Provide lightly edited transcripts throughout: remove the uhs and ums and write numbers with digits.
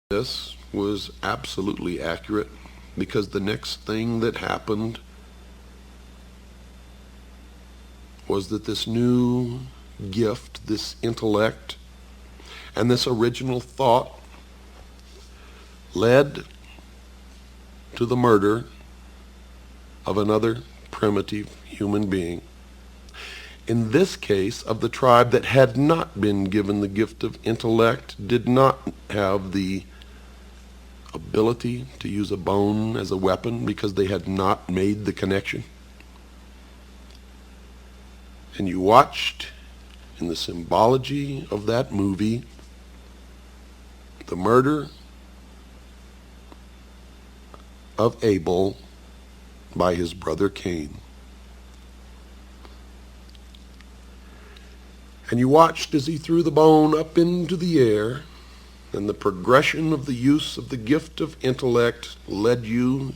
This was absolutely accurate because the next thing that happened was that this new gift, this intellect, and this original thought led to the murder of another primitive human being. In this case, of the tribe that had not been given the gift of intellect, did not have the ability to use a bone as a weapon because they had not made the connection. And you watched in the symbology of that movie the murder of Abel by his brother Cain. And you watched as he threw the bone up into the air, and the progression of the use of the gift of intellect led you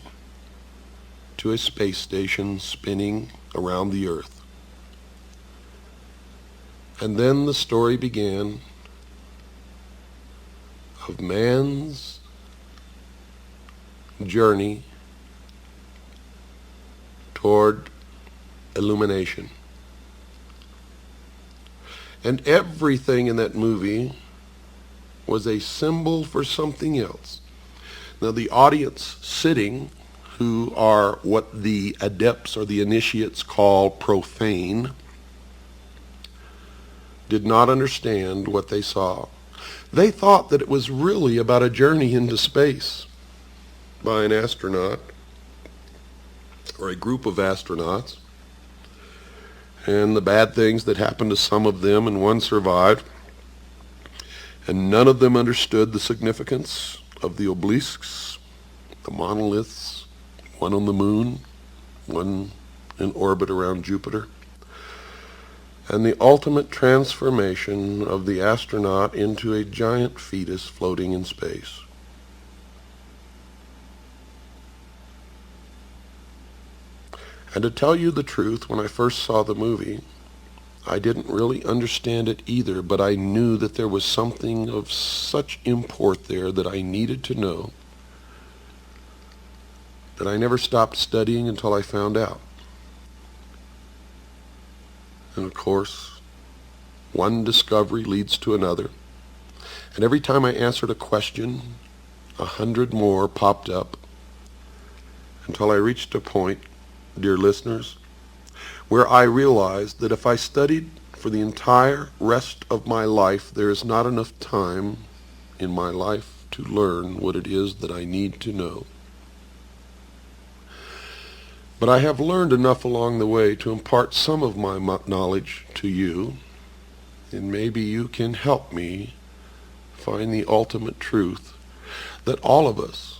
to a space station spinning around the earth. And then the story began of man's journey toward illumination. And everything in that movie was a symbol for something else. Now the audience sitting, who are what the adepts or the initiates call profane, did not understand what they saw. They thought that it was really about a journey into space by an astronaut or a group of astronauts, and the bad things that happened to some of them, and one survived. And none of them understood the significance of the obelisks, the monoliths, one on the moon, one in orbit around Jupiter, and the ultimate transformation of the astronaut into a giant fetus floating in space. And to tell you the truth, when I first saw the movie, I didn't really understand it either, but I knew that there was something of such import there that I needed to know, that I never stopped studying until I found out. And of course, one discovery leads to another. And every time I answered a question, 100 more popped up, until I reached a point, dear listeners, where I realized that if I studied for the entire rest of my life, there is not enough time in my life to learn what it is that I need to know. But I have learned enough along the way to impart some of my knowledge to you, and maybe you can help me find the ultimate truth that all of us,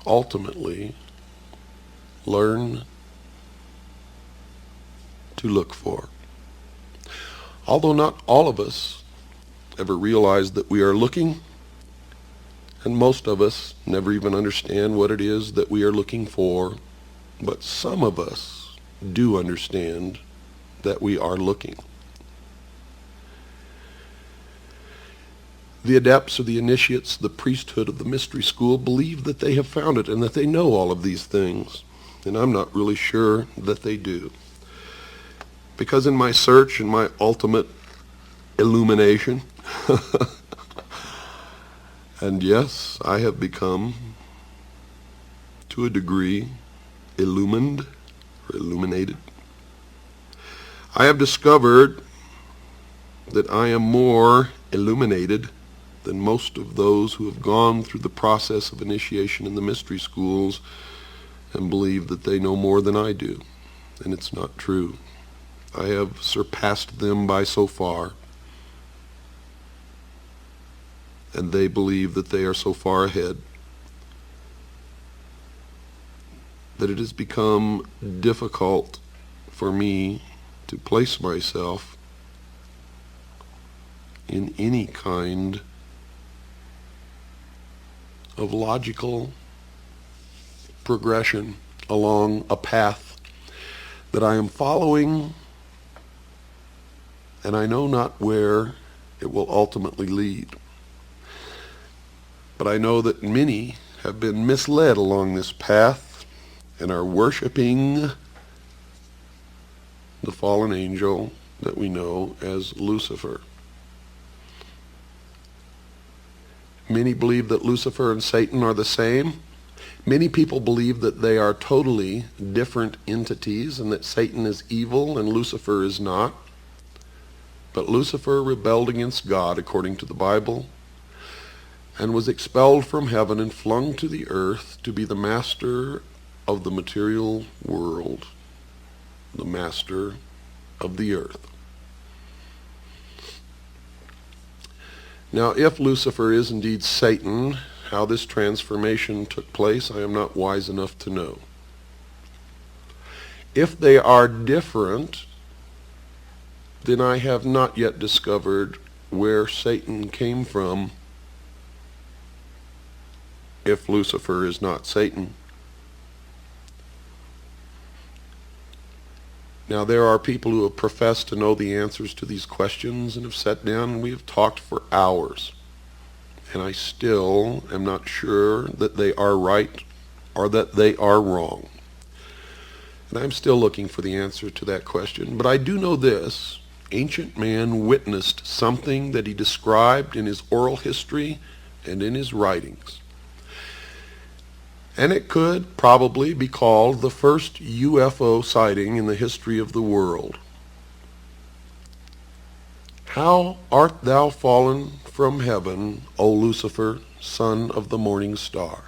ultimately learn to look for. Although not all of us ever realize that we are looking, and most of us never even understand what it is that we are looking for, but some of us do understand that we are looking. The adepts or the initiates, the priesthood of the mystery school, believe that they have found it and that they know all of these things. And I'm not really sure that they do. Because in my search and my ultimate illumination, and yes, I have become, to a degree, illumined or illuminated. I have discovered that I am more illuminated than most of those who have gone through the process of initiation in the mystery schools and believe that they know more than I do. And it's not true. I have surpassed them by so far, and they believe that they are so far ahead that it has become difficult for me to place myself in any kind of logical progression along a path that I am following, and I know not where it will ultimately lead. But I know that many have been misled along this path and are worshiping the fallen angel that we know as Lucifer. Many believe that Lucifer and Satan are the same. Many people believe that they are totally different entities and that Satan is evil and Lucifer is not. But Lucifer rebelled against God according to the Bible and was expelled from heaven and flung to the earth to be the master of the material world, the master of the earth. Now, if Lucifer is indeed Satan, how this transformation took place, I am not wise enough to know. If they are different, then I have not yet discovered where Satan came from if Lucifer is not Satan. Now, there are people who have professed to know the answers to these questions and have sat down and we have talked for hours. And I still am not sure that they are right or that they are wrong. And I'm still looking for the answer to that question. But I do know this: ancient man witnessed something that he described in his oral history and in his writings. And it could probably be called the first UFO sighting in the history of the world. How art thou fallen from heaven, O Lucifer, son of the morning star?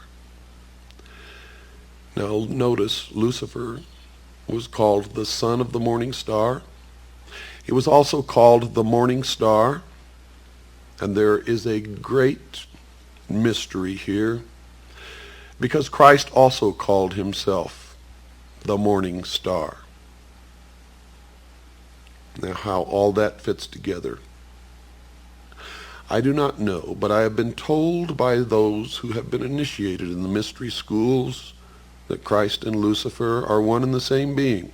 Now notice, Lucifer was called the son of the morning star. He was also called the morning star. And there is a great mystery here, because Christ also called himself the morning star. Now, how all that fits together, I do not know, but I have been told by those who have been initiated in the mystery schools that Christ and Lucifer are one and the same being.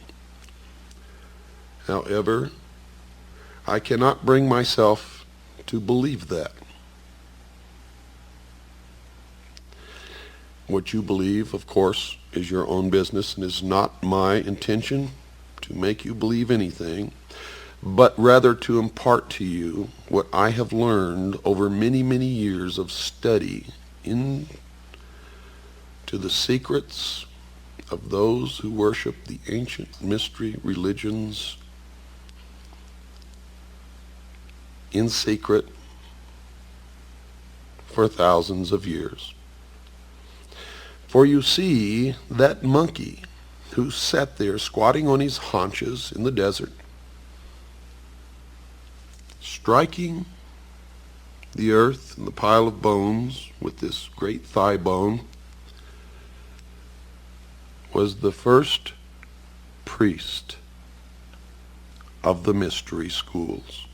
However, I cannot bring myself to believe that. What you believe, of course, is your own business and is not my intention to make you believe anything, but rather to impart to you what I have learned over many, many years of study into the secrets of those who worship the ancient mystery religions in secret for thousands of years. For you see, that monkey who sat there squatting on his haunches in the desert, striking the earth and the pile of bones with this great thigh bone, was the first priest of the mystery schools.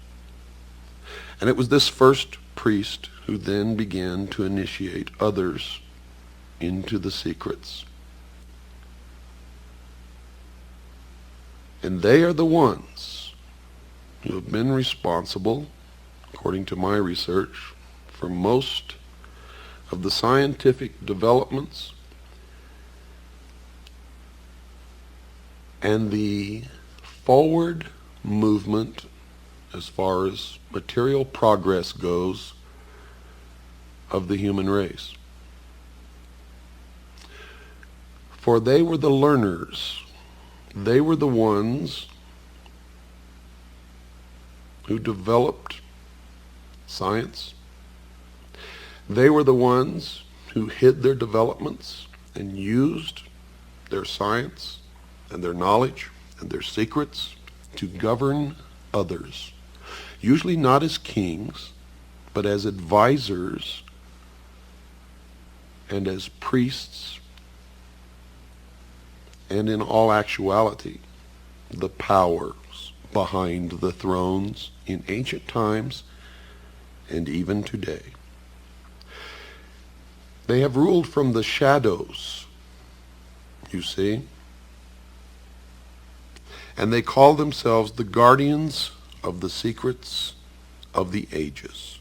And it was this first priest who then began to initiate others into the secrets. And they are the ones who have been responsible, according to my research, for most of the scientific developments and the forward movement as far as material progress goes of the human race. For they were the learners. They were the ones who developed science. They were the ones who hid their developments and used their science and their knowledge and their secrets to govern others. Usually not as kings, but as advisors and as priests, and in all actuality, the powers behind the thrones in ancient times and even today. They have ruled from the shadows, you see, and they call themselves the guardians of the secrets of the ages.